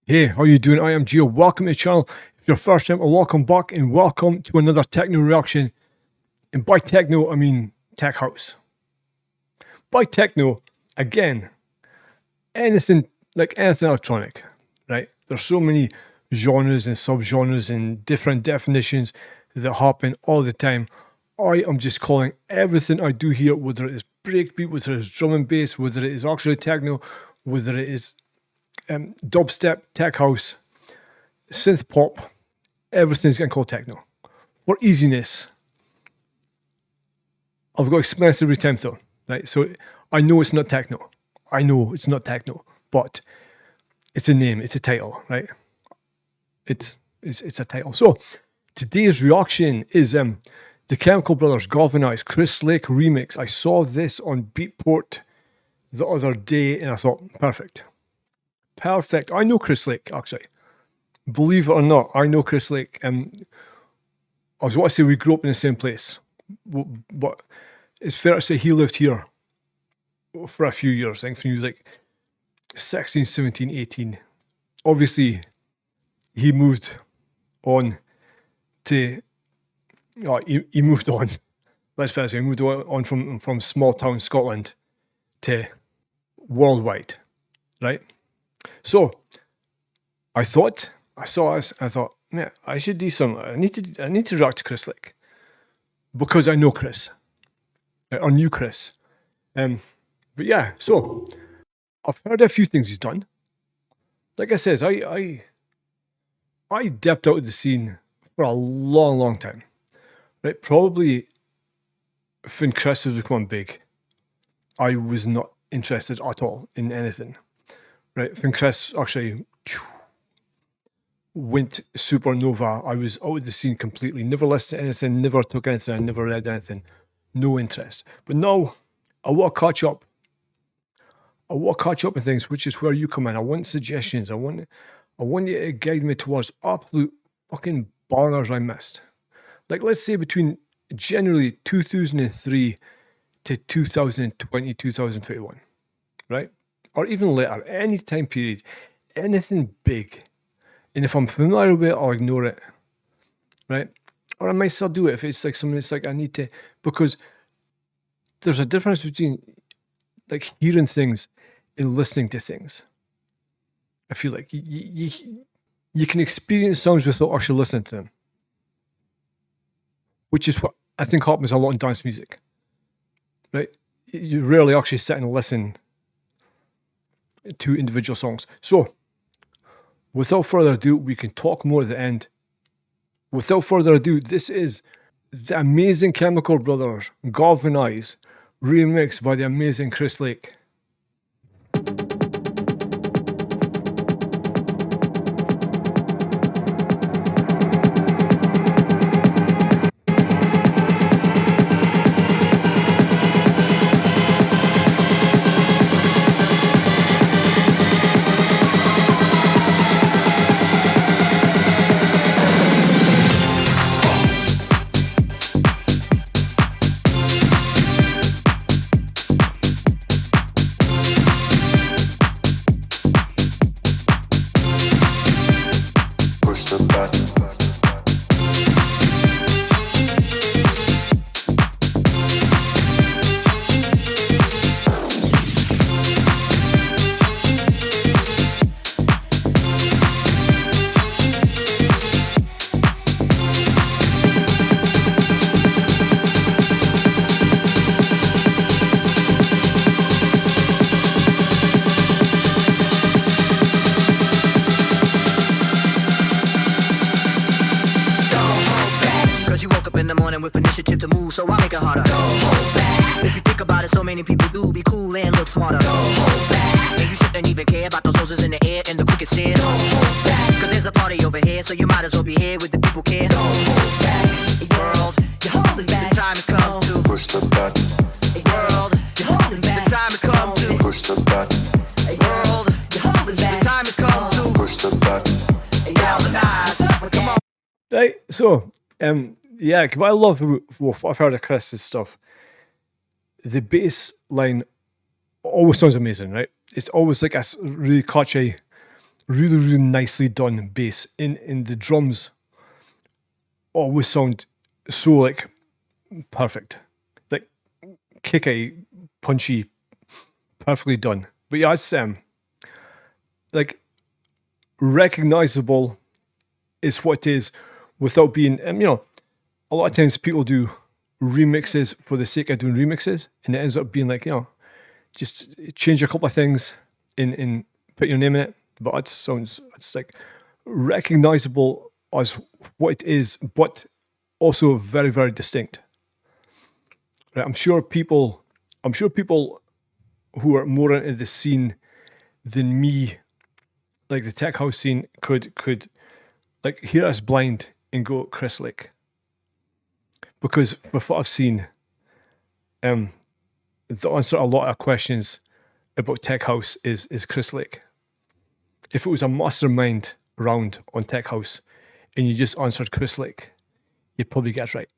Hey, how you doing? I am Gio. Welcome to the channel. If you're first time, welcome back and welcome to another techno reaction. And by techno, I mean tech house. By techno, again, anything electronic, right? There's so many genres and subgenres and different definitions that happen all the time. I am just calling everything I do here, whether it is breakbeat, whether it is drum and bass, whether it is actually techno, whether it is dubstep, tech house, synth pop, everything's getting called techno. For easiness, I've got to explain this every time though, right? So I know it's not techno. I know it's not techno, but it's a name, it's a title, right? It's a title. So today's reaction is the Chemical Brothers Galvanize Chris Lake remix. I saw this on Beatport the other day and I thought, perfect. I know Chris Lake, actually. Believe it or not, I know Chris Lake. I was going to say we grew up in the same place, but it's fair to say he lived here for a few years. I think from he was like 16, 17, 18. Obviously, he moved on to... he moved on. Let's put it this way, he moved on from small town Scotland to worldwide, right? So I saw this, I thought, man, I should do some. I need to react to Chris Lake because I know Chris, or knew Chris. But yeah, so I've heard a few things he's done. Like I says, I dipped out of the scene for a long time, right? Probably when Chris was becoming big, I was not interested at all in anything. Right, when Chris actually went supernova, I was out of the scene completely. Never listened to anything, never took anything, I never read anything. No interest. But now, I want to catch up. I want to catch up with things, which is where you come in. I want suggestions. I want you to guide me towards absolute fucking bangers I missed. Like, let's say between generally 2003 to 2020, 2021, right? Or even later, any time period, anything big. And if I'm familiar with it, I'll ignore it, right? Or I might still do it if it's like something that's like I need to, because there's a difference between like hearing things and listening to things. I feel like you can experience songs without actually listening to them, which is what I think happens a lot in dance music, right? You rarely actually sit and listen to individual songs. So, without further ado, we can talk more at the end. Without further ado, this is the amazing Chemical Brothers Galvanize remixed by the amazing Chris Lake. With initiative to move, so I make it harder. Don't hold back. If you think about it, so many people do be cool and look smarter. Don't hold back. And you shouldn't even care about those roses in the air and the crooked stairs. Don't hold back. Cause there's a party over here, so you might as well be here with the people care. Don't hold back. Hey, world, you're holding back. The time has come to push the button. Hey, world, you're holding back. The time has come to push the button. Hey, world, you're holding back. The time has come to push the button. Hey, galvanize. Come on. Right, so, yeah, what I love what I've heard of Chris's stuff, the bass line always sounds amazing, right? It's always like a really catchy really, really nicely done bass in the drums always sound so like perfect, like kicky, punchy, perfectly done. But yeah, it's like recognizable is what it is without being, a lot of times people do remixes for the sake of doing remixes, and it ends up being like, just change a couple of things in put your name in it, but it's like recognizable as what it is, but also very, very distinct. Right? I'm sure people who are more into the scene than me, like the tech house scene, could like hear us blind and go Chris Lake, because with what I've seen, the answer to a lot of questions about tech house is Chris Lake. If it was a mastermind round on tech house and you just answered Chris Lake, you'd probably get it right.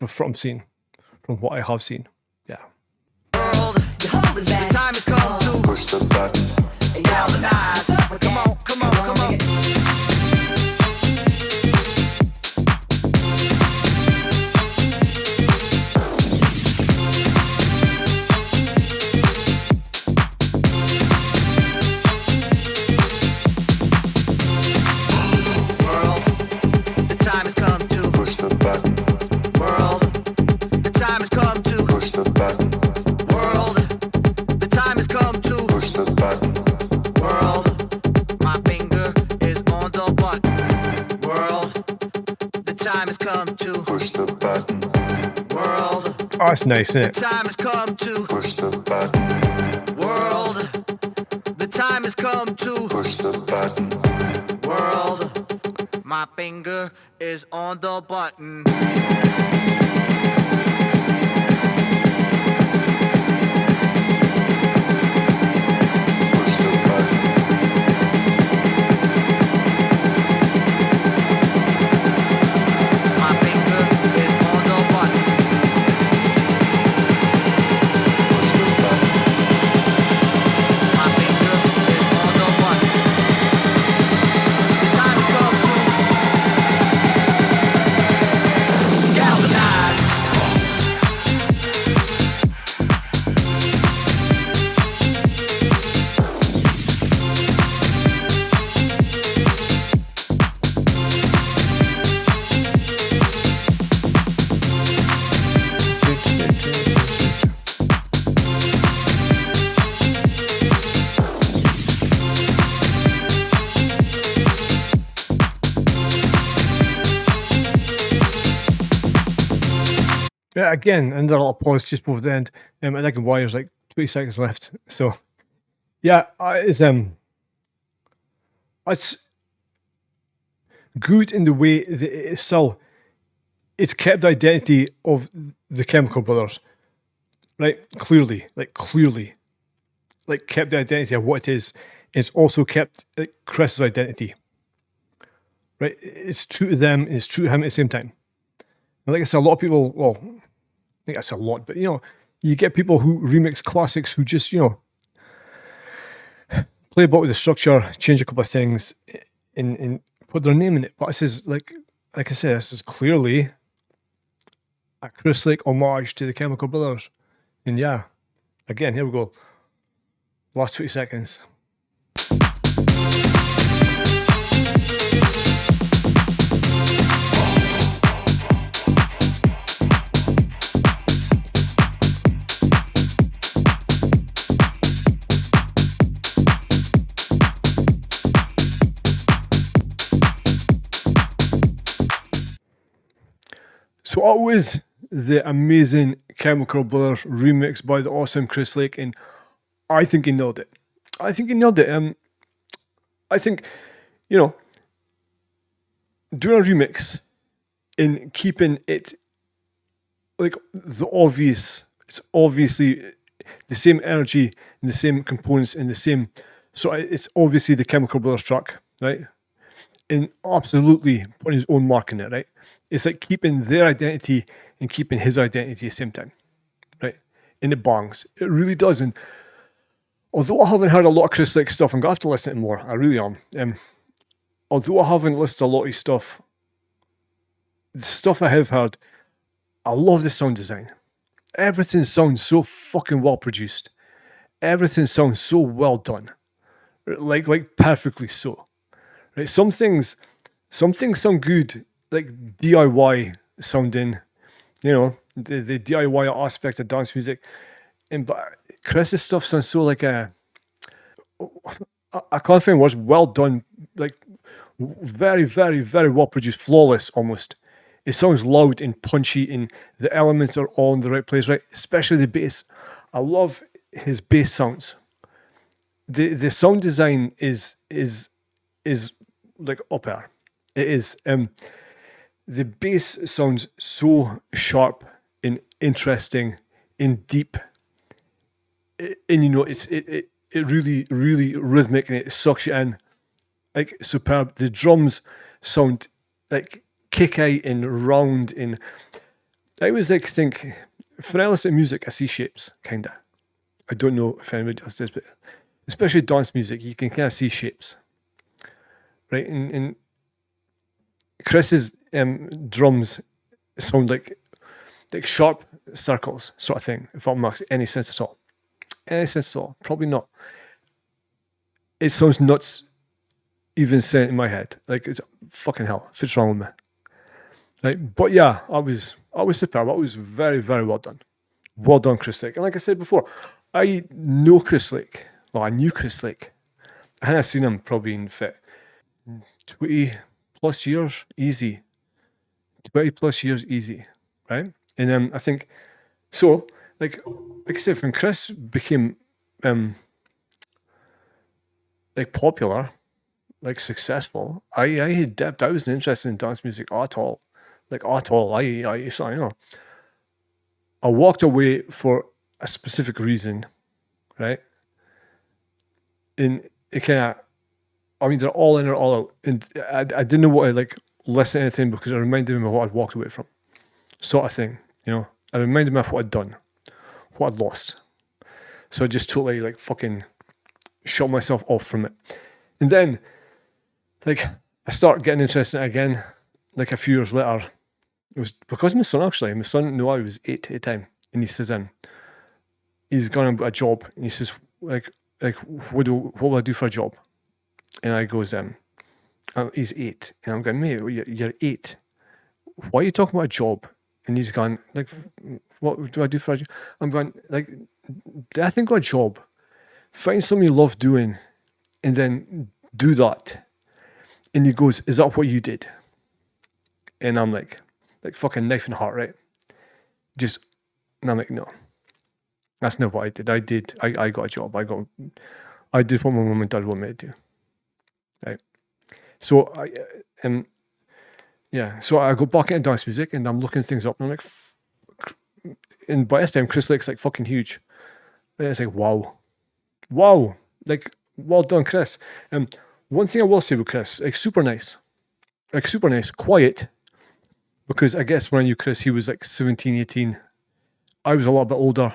From what I have seen, yeah. The time has come to push the button and galvanize. Come on, come on, come on. World, the time has come to push the button. World, the time has come to push the button. World, the time has come to push the button. World, my finger is on the button. World, the time has come to push the button. World, Oh, that's nice, isn't the it? time has come to push the button. World, the time has come to push the button. World, my finger is on the button. Push the button. My finger is on the button. Push the button. My finger is on the button. The time has come to galvanize. Yeah, again, another little pause just before the end. I think Wire's like 20 seconds left. So yeah, it's good in the way that it's still it's kept the identity of the Chemical Brothers, right? Clearly, like kept the identity of what it is. It's also kept like Chris's identity, right? It's true to them. It's true to him at the same time. And like I said, a lot of people. Well, I think that's a lot, but you get people who remix classics who just play about with the structure, change a couple of things, and put their name in it. But this is like I said, this is clearly a Chris Lake homage to the Chemical Brothers. And yeah, again, here we go. Last 20 seconds. So that was the amazing Chemical Brothers remix by the awesome Chris Lake, and I think he nailed it. I think, doing a remix and keeping it like the obvious, it's obviously the same energy and the same components and the same, so it's obviously the Chemical Brothers track, right? And absolutely putting his own mark in it, right? It's like keeping their identity and keeping his identity at the same time, right? And it bangs. It really does. And Although I haven't heard a lot of Chris Lake stuff, I'm going to have to listen to more. I really am. Although I haven't listened to a lot of his stuff, the stuff I have heard, I love the sound design. Everything sounds so fucking well produced. Everything sounds so well done. Like perfectly so. Right? Some things sound good, like DIY sounding, the DIY aspect of dance music. But Chris's stuff sounds so like I can't find words, well done, like very, very, very well produced, flawless almost. It sounds loud and punchy, and the elements are all in the right place, right? Especially the bass. I love his bass sounds. The sound design is like up there. It is. The bass sounds so sharp and interesting and deep, and it really, really rhythmic, and it sucks you in, like superb. The drums sound like kick-eye and round, and I always like think when I listen to music, I see shapes, kinda. I don't know if anybody else does, but especially dance music, you can kind of see shapes, right? And Chris's drums sound like sharp circles, sort of thing. If that makes any sense at all. Any sense at all? Probably not. It sounds nuts, even saying it in my head. Like, it's fucking hell. What's wrong with me? Right? But yeah, I was superb. I was very, very well done. Well done, Chris Lake. And like I said before, I know Chris Lake. Well, I knew Chris Lake. I hadn't seen him probably in 20 plus years, easy. 20 plus years, easy, right? And I think, so, like I said, when Chris became like popular, like successful, I had dipped. I wasn't interested in dance music at all, like at all. I walked away for a specific reason, right? And it kind of, I mean, they're all in or all out, and I didn't know what to like listen to anything because it reminded me of what I'd walked away from, sort of thing. It reminded me of what I'd done, what I'd lost. So I just totally like fucking shut myself off from it. And then, like, I start getting interested in it again, like a few years later. It was because my son knew I was 8 at the time, and he says, he's gone about a job, and he says, like, what will I do for a job? And I goes, he's 8, and I'm going, mate, you're 8. Why are you talking about a job? And he's gone, like, what do I do for a job? I'm going, like, I think a job. Find something you love doing, and then do that. And he goes, is that what you did? And I'm like fucking knife in heart, right? And I'm like, no, that's not what I did. I got a job. I did what my mum and dad wanted me to do. Right. So so I go back into dance music, and I'm looking things up, and I'm like, and by this time, Chris Lake's like fucking huge. And it's like, wow, like, well done, Chris. One thing I will say with Chris, like super nice, quiet, because I guess when I knew Chris, he was like 17, 18. I was a lot bit older.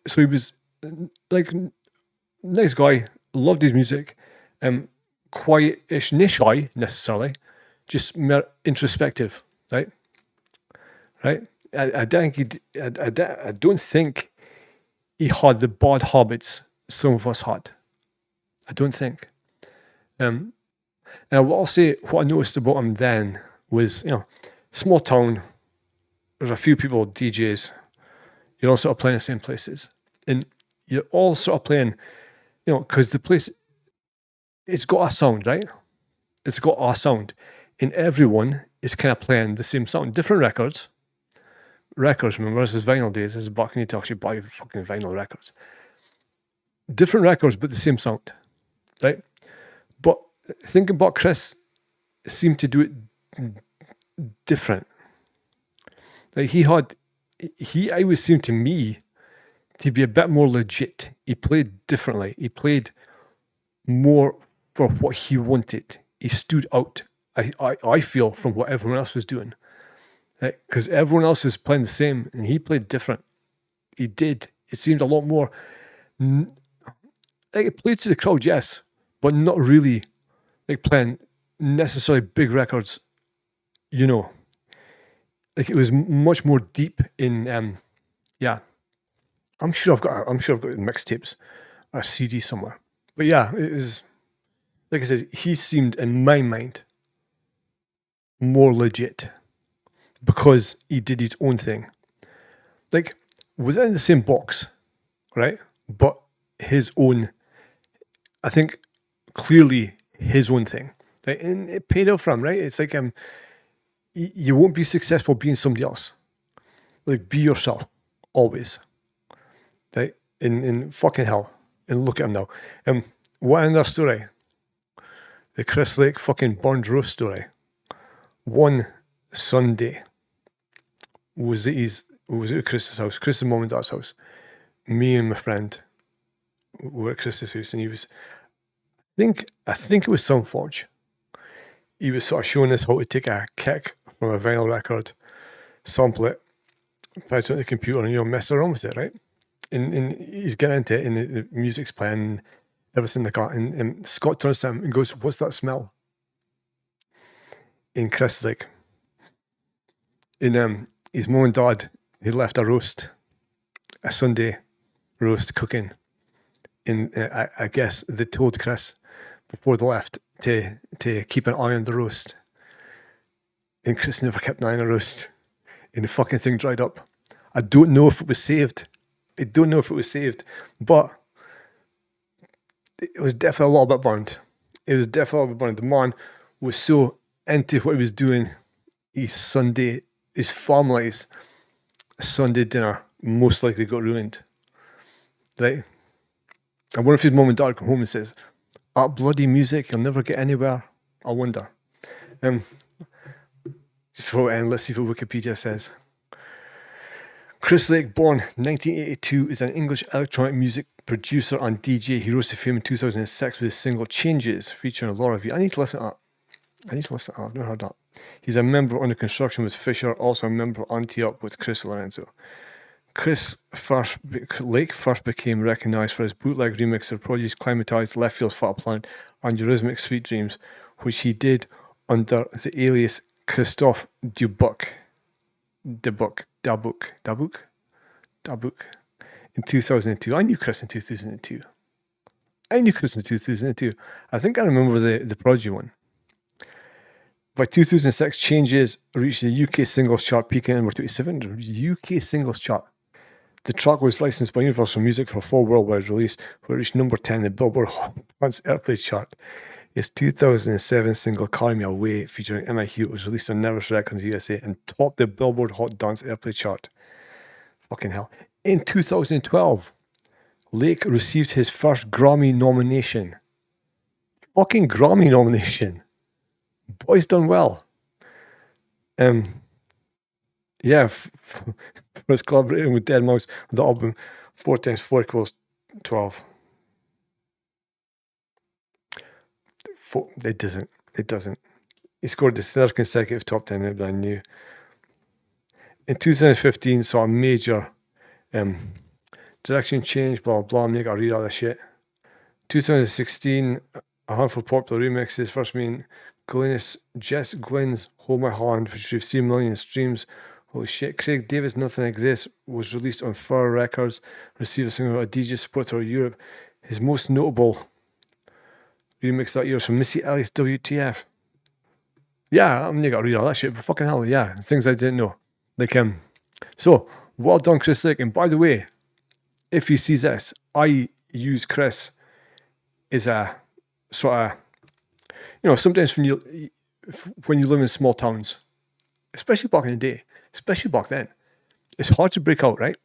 So he was like, nice guy, loved his music, quiet-ish, not shy necessarily, just more introspective, right? I don't think he had the bad habits some of us had. I don't think. And what I'll say, what I noticed about him then was, small town, there's a few people, DJs, you're all sort of playing the same places. And you're all sort of playing, because the place, it's got a sound, right? It's got a sound. And everyone is kind of playing the same sound. Different records, remember, this is vinyl days. This is back when you actually buy fucking vinyl records. Different records, but the same sound, right? But thinking about Chris seemed to do it different. Like he always seemed to me to be a bit more legit. He played differently. He played more for what he wanted. He stood out, I feel, from what everyone else was doing. Because everyone else was playing the same, and he played different. He did. It seemed a lot more Like it played to the crowd, yes, but not really like playing necessarily big records. You know, like it was much more deep in. Yeah, I'm sure I've got mixtapes, a CD somewhere. But yeah, it was like I said. He seemed, in my mind, more legit because he did his own thing. Like was in the same box, right? But his own. I think clearly his own thing, right? And it paid off for him, right? It's like you won't be successful being somebody else. Like be yourself, always, right? In fucking hell, and look at him now. What another story? The Chris Lake fucking burned roast story. One Sunday was at Chris's house, Chris's mum and dad's house. Me and my friend were at Chris's house, and he was. I think it was Sunforge. He was sort of showing us how to take a kick from a vinyl record, sample it, put it on the computer, and mess around with it, right? And he's getting into it, and the music's playing, and everything like that. And Scott turns to him and goes, "What's that smell?" And Chris is like, and his mum and dad, he left a Sunday roast cooking. And I guess they told Chris before they left to keep an eye on the roast. And Chris never kept an eye on the roast. And the fucking thing dried up. I don't know if it was saved. But it was definitely a little bit burned. The man was so into what he was doing. His family's Sunday dinner most likely got ruined. Right? I wonder if his mum and dad come home and says, "That bloody music, you'll never get anywhere." I wonder. So let's see what Wikipedia says. Chris Lake, born 1982, is an English electronic music producer and DJ. He rose to fame in 2006 with his single "Changes," featuring Laura V. I need to listen to that. I've never heard that. He's a member of Under Construction with Fisher, also a member of Anti-Up with Chris Lorenzo. Lake first became recognised for his bootleg remix of Prodigy's Climatized, Left Field's Fatal Planet, and Eurythmics' Sweet Dreams, which he did under the alias Christophe Dubuc in 2002. I knew Chris in 2002. I think I remember the Prodigy one. By 2006, Changes reached the UK singles chart, peaking at number 27. UK singles chart. The track was licensed by Universal Music for a full worldwide release, where it reached number 10 in the Billboard Hot Dance Airplay chart. His 2007 single "Carry Me Away" featuring Emma Hewitt was released on Nervous Records USA and topped the Billboard Hot Dance Airplay chart. Fucking hell. In 2012, Lake received his first Grammy nomination. Fucking Grammy nomination. Boy's done well. Yeah, for his collaborating with Dead Mouse on the album 4 times 4 equals 12. It doesn't. He scored his third consecutive top 10 I knew. In 2015, saw a major direction change, blah, blah, I'm going to read all this shit. 2016, a handful of popular remixes, first being Jess Glenn's "Hold My Hand," which received 3 million streams. Holy shit. Craig David's "Nothing Exists" was released on Fur Records, received a single a DJ support throughout Europe. His most notable remix that year was from Missy Elliott's "WTF." Yeah, I'm gonna read all that shit, but fucking hell, yeah, things I didn't know. So, well done, Chris Lake. And by the way, if he sees this, I use Chris as a sort of, sometimes when you live in small towns, especially back in the day, especially back then, it's hard to break out, right?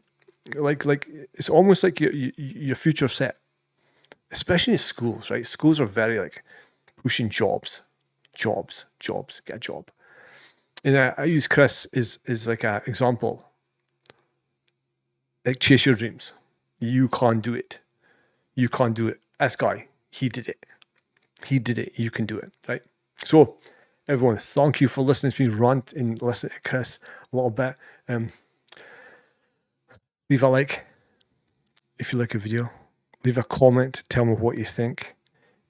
Like it's almost like your future set, especially in schools, right? Schools are very pushing jobs, get a job. And I use Chris as like an example. Like, chase your dreams. You can't do it. This guy, he did it. You can do it, right? So, everyone, thank you for listening to me rant and listen to Chris a little bit. Leave a like if you like a video. Leave a comment. Tell me what you think.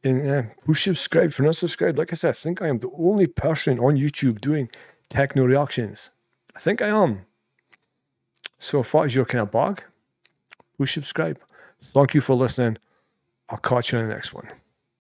And push subscribe if you're not subscribed. Like I said, I think I am the only person on YouTube doing techno reactions. I think I am. So if that is your kind of bag, push subscribe. Thank you for listening. I'll catch you in the next one.